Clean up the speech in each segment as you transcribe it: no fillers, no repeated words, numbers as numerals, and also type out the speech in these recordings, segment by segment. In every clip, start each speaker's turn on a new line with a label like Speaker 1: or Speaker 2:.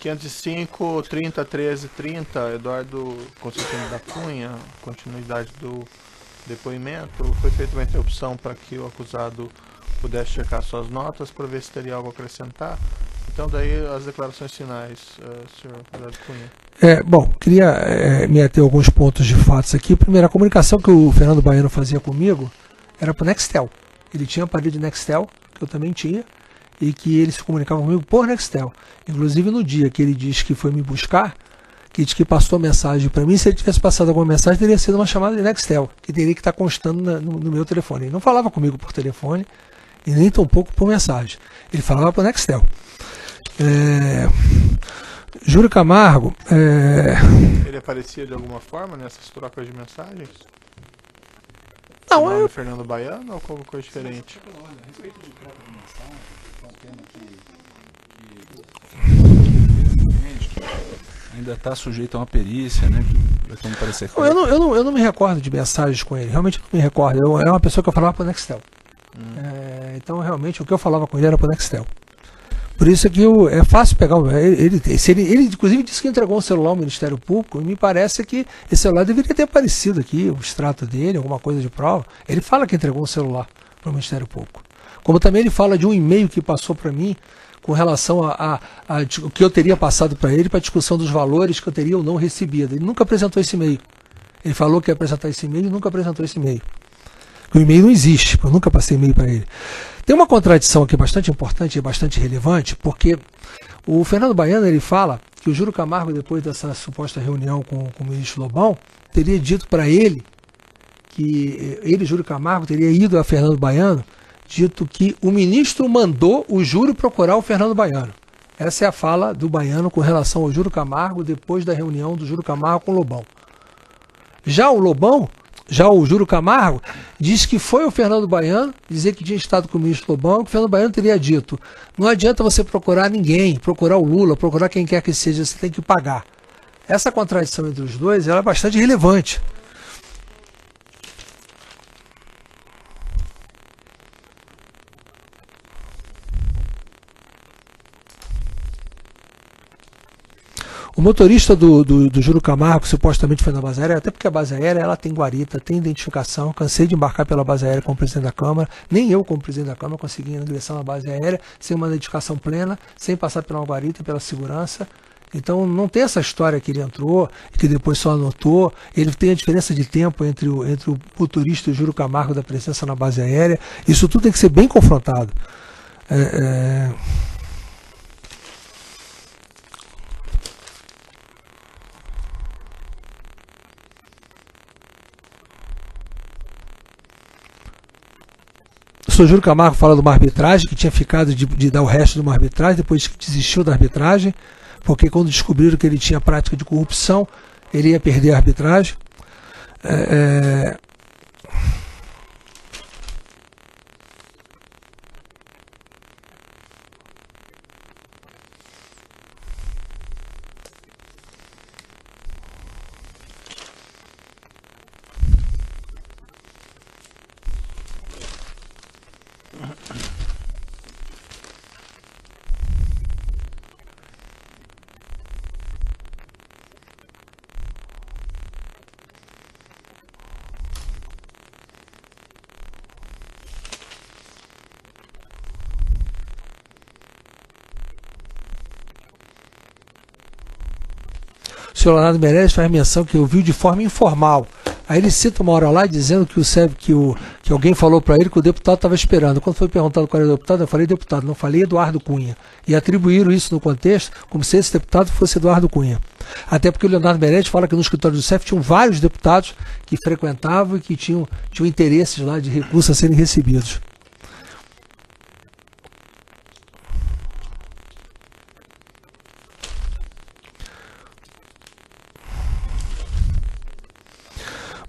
Speaker 1: 505, 30, 13, 30, Eduardo Constantino da Cunha, continuidade do depoimento. Foi feita uma interrupção para que o acusado pudesse checar suas notas para ver se teria algo a acrescentar. Então daí as declarações finais, senhor Eduardo Cunha.
Speaker 2: Bom, queria me ater a alguns pontos de fatos aqui. Primeiro, a comunicação que o Fernando Baiano fazia comigo era para o Nextel. Ele tinha aparelho de Nextel, que eu também tinha, e que ele se comunicava comigo por Nextel. Inclusive no dia que ele disse que foi me buscar, que disse que passou a mensagem para mim, se ele tivesse passado alguma mensagem, teria sido uma chamada de Nextel, que teria que estar constando no meu telefone. Ele não falava comigo por telefone, e nem tampouco por mensagem. Ele falava por Nextel. Júlio Camargo...
Speaker 1: Ele aparecia de alguma forma nessas trocas de mensagens?
Speaker 2: Não,
Speaker 1: Fernando Baiano ou como coisa diferente?
Speaker 3: Olha, a respeito de troca de mensagem, é um tema que ainda está sujeito a uma perícia, né? Como parecer
Speaker 2: eu não me recordo de mensagens com ele, realmente não me recordo. É uma pessoa que eu falava por Nextel. Então, realmente, o que eu falava com ele era por Nextel. Por isso que é fácil pegar. Ele inclusive disse que entregou um celular ao Ministério Público, e me parece que esse celular deveria ter aparecido aqui, o extrato dele, alguma coisa de prova. Ele fala que entregou um celular para o Ministério Público. Como também ele fala de um e-mail que passou para mim com relação a o que eu teria passado para ele, para a discussão dos valores que eu teria ou não recebido. Ele nunca apresentou esse e-mail. Ele falou que ia apresentar esse e-mail e nunca apresentou esse e-mail. O e-mail não existe, eu nunca passei e-mail para ele. Tem uma contradição aqui bastante importante e bastante relevante, porque o Fernando Baiano ele fala que o Júlio Camargo, depois dessa suposta reunião com o ministro Lobão, teria dito para ele, que ele, Júlio Camargo, teria ido a Fernando Baiano, dito que o ministro mandou o Júlio procurar o Fernando Baiano. Essa é a fala do Baiano com relação ao Júlio Camargo depois da reunião do Júlio Camargo com o Lobão. Já o Júlio Camargo disse que foi o Fernando Baiano dizer que tinha estado com o ministro Lobão, que o Fernando Baiano teria dito: não adianta você procurar ninguém, procurar o Lula, procurar quem quer que seja, você tem que pagar. Essa contradição entre os dois ela é bastante relevante. O motorista do Júlio Camargo, supostamente foi na base aérea, até porque a base aérea ela tem guarita, tem identificação. Cansei de embarcar pela base aérea como presidente da Câmara. Nem eu, como presidente da Câmara, consegui ingressar na base aérea sem uma identificação plena, sem passar pela guarita, pela segurança. Então não tem essa história que ele entrou e que depois só anotou. Ele tem a diferença de tempo entre o motorista e o Júlio Camargo da presença na base aérea. Isso tudo tem que ser bem confrontado. O senhor Júlio Camargo fala de uma arbitragem, que tinha ficado de dar o resto de uma arbitragem, depois que desistiu da arbitragem, porque quando descobriram que ele tinha prática de corrupção, ele ia perder a arbitragem. O senhor Leonardo Meirelles faz menção que ouviu de forma informal. Aí ele cita uma hora lá dizendo que alguém falou para ele que o deputado estava esperando. Quando foi perguntado qual era o deputado, eu falei deputado, não falei Eduardo Cunha. E atribuíram isso no contexto como se esse deputado fosse Eduardo Cunha. Até porque o Leonardo Meirelles fala que no escritório do CEF tinham vários deputados que frequentavam e que tinham interesses lá de recursos a serem recebidos.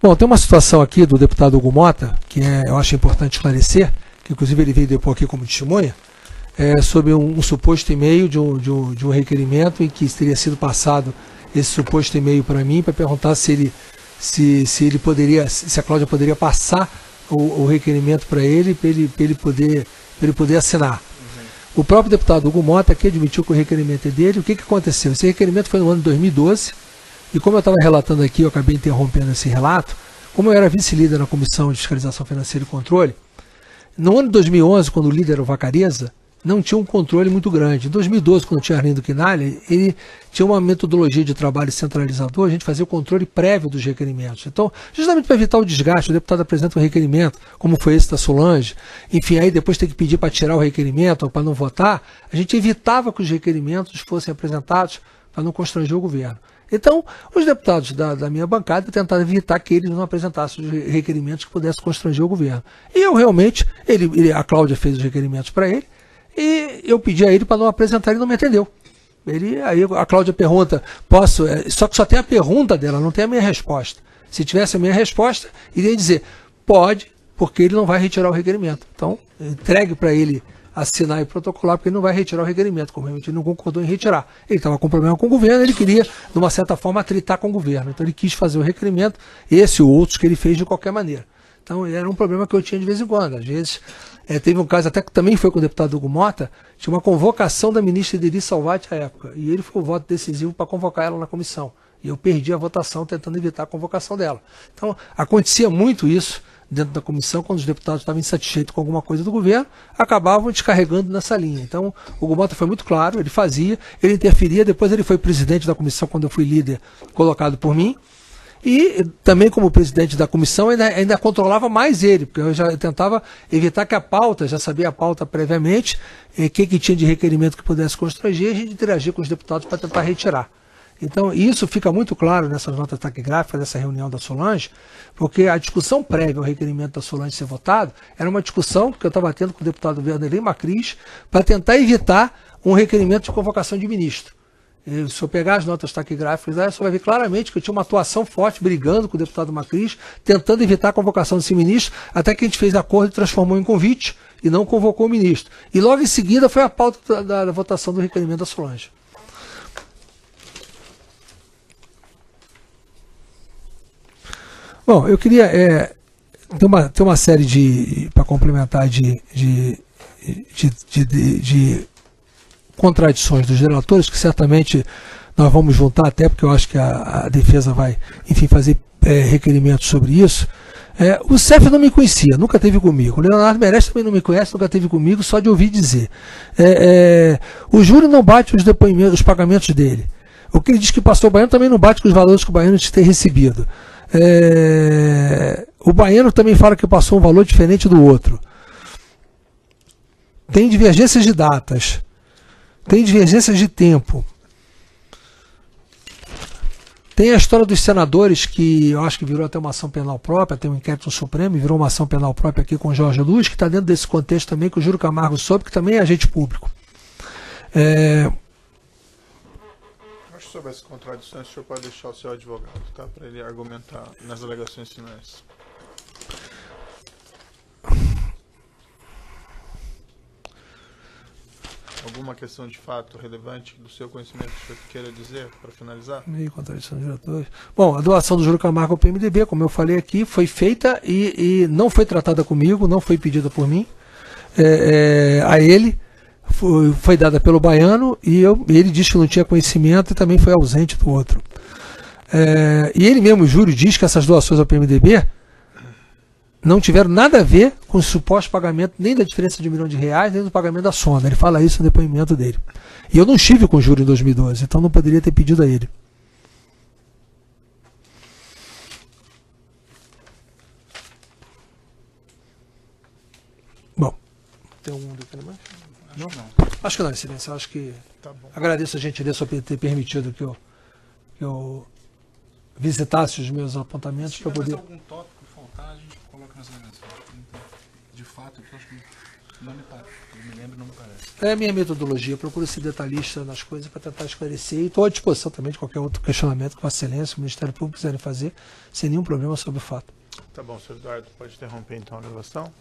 Speaker 2: Bom, tem uma situação aqui do deputado Hugo Mota, que eu acho importante esclarecer, que inclusive ele veio depor aqui como testemunha, sobre um suposto e-mail de um requerimento em que teria sido passado esse suposto e-mail para mim, para perguntar se a Cláudia poderia passar o requerimento para ele poder assinar. O próprio deputado Hugo Mota aqui admitiu que o requerimento é dele. O que aconteceu? Esse requerimento foi no ano de 2012, e como eu estava relatando aqui, eu acabei interrompendo esse relato, como eu era vice-líder na Comissão de Fiscalização Financeira e Controle, no ano de 2011, quando o líder era o Vacareza, não tinha um controle muito grande. Em 2012, quando tinha Arlindo Quinalha, ele tinha uma metodologia de trabalho centralizador, a gente fazia o controle prévio dos requerimentos. Então, justamente para evitar o desgaste, o deputado apresenta um requerimento, como foi esse da Solange, enfim, aí depois tem que pedir para tirar o requerimento ou para não votar, a gente evitava que os requerimentos fossem apresentados para não constranger o governo. Então, os deputados da minha bancada tentaram evitar que eles não apresentassem os requerimentos que pudessem constranger o governo. E eu realmente, a Cláudia fez os requerimentos para ele, e eu pedi a ele para não apresentar, ele não me atendeu. Aí a Cláudia pergunta, só que só tem a pergunta dela, não tem a minha resposta. Se tivesse a minha resposta, iria dizer, pode, porque ele não vai retirar o requerimento. Então, entregue para ele assinar e protocolar, porque ele não vai retirar o requerimento, como realmente ele não concordou em retirar. Ele estava com problema com o governo, ele queria, de uma certa forma, atritar com o governo. Então ele quis fazer o requerimento, esse ou outros que ele fez de qualquer maneira. Então era um problema que eu tinha de vez em quando. Às vezes, teve um caso até que também foi com o deputado Hugo Mota, tinha uma convocação da ministra Ideri Salvati à época, e ele foi o voto decisivo para convocar ela na comissão. E eu perdi a votação tentando evitar a convocação dela. Então acontecia muito isso dentro da comissão, quando os deputados estavam insatisfeitos com alguma coisa do governo, acabavam descarregando nessa linha. Então, o Hugo Mota foi muito claro, ele fazia, ele interferia, depois ele foi presidente da comissão quando eu fui líder colocado por mim, e também como presidente da comissão ainda controlava mais ele, porque eu já tentava evitar que a pauta, já sabia a pauta previamente, o que tinha de requerimento que pudesse constranger, a gente interagia com os deputados para tentar retirar. Então, isso fica muito claro nessas notas taquigráficas, dessa reunião da Solange, porque a discussão prévia ao requerimento da Solange ser votado era uma discussão que eu estava tendo com o deputado Vanderlei Macris para tentar evitar um requerimento de convocação de ministro. E, se eu pegar as notas taquigráficas, você vai ver claramente que eu tinha uma atuação forte brigando com o deputado Macris, tentando evitar a convocação desse ministro, até que a gente fez acordo e transformou em convite e não convocou o ministro. E logo em seguida foi a pauta da votação do requerimento da Solange. Bom, eu queria ter uma série para complementar de contradições dos relatores, que certamente nós vamos juntar, até porque eu acho que a defesa vai, enfim, fazer requerimentos sobre isso. O CEF não me conhecia, nunca esteve comigo. O Leonardo Meirelles também não me conhece, nunca esteve comigo, só de ouvir dizer. O júri não bate os depoimentos, os pagamentos dele. O que ele diz que passou o baiano também não bate com os valores que o baiano tem recebido. O baiano também fala que passou um valor diferente do outro. Tem divergências de datas, tem divergências de tempo. Tem a história dos senadores, que eu acho que virou até uma ação penal própria, tem um inquérito no Supremo, e virou uma ação penal própria aqui com o Jorge Luz, que está dentro desse contexto também, que o Júlio Camargo soube, que também é agente público.
Speaker 1: Sobre essas contradições, o senhor pode deixar o seu advogado, tá? Para ele argumentar nas alegações finais. Alguma questão de fato relevante do seu conhecimento que o senhor queira dizer, para finalizar?
Speaker 2: Meio contradição de diretores. Bom, a doação do Júlio Camargo ao PMDB, como eu falei aqui, foi feita e não foi tratada comigo, não foi pedida por mim, a ele. Foi dada pelo baiano e ele disse que não tinha conhecimento e também foi ausente do outro. E ele mesmo, Júlio, diz que essas doações ao PMDB não tiveram nada a ver com o suposto pagamento nem da diferença de R$1 milhão, nem do pagamento da sonda. Ele fala isso no depoimento dele. E eu não estive com o Júlio em 2012, então não poderia ter pedido a ele. Bom, tem algum depoimento mais? Não? Acho que não, excelência. Acho que
Speaker 1: tá bom.
Speaker 2: Agradeço a gentileza por ter permitido que eu visitasse os meus apontamentos para poder.
Speaker 3: Se algum tópico faltar, a gente coloca nas alegações. De fato, eu acho que não me parece. Eu me lembro, não me parece.
Speaker 2: É a minha metodologia. Eu procuro ser detalhista nas coisas para tentar esclarecer. E estou à disposição também de qualquer outro questionamento que Vossa Excelência, o Ministério Público quiserem fazer, sem nenhum problema sobre o fato.
Speaker 1: Tá bom, senhor Eduardo, pode interromper então a gravação.